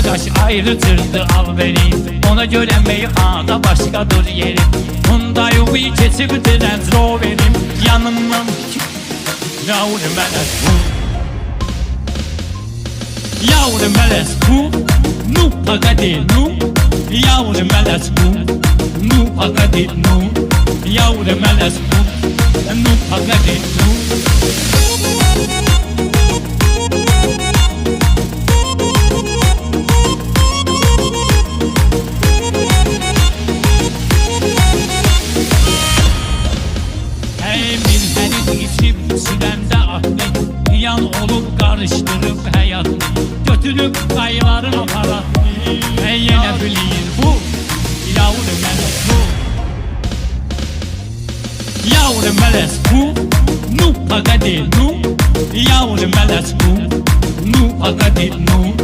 yaş ayrıtırdı al beni. Ona göre meyhada başkadır yerim. Bunda yolu kesip Range Rover'im yanımdan. Yavrum melez bu, yavrum melez bu, nu pagadi nu. Yavrum melez bu, nu pagadi nu. Yavrum melez bu, nu pagadi nu. Siləndə atlı yan olup karıştırıp hayatı, götürüp kayvarın aparat. Yenə bilin bu, yavrum melez bu, yavrum melez bu, nu pagadi nu. Yavrum melez bu, nu pagadi nu.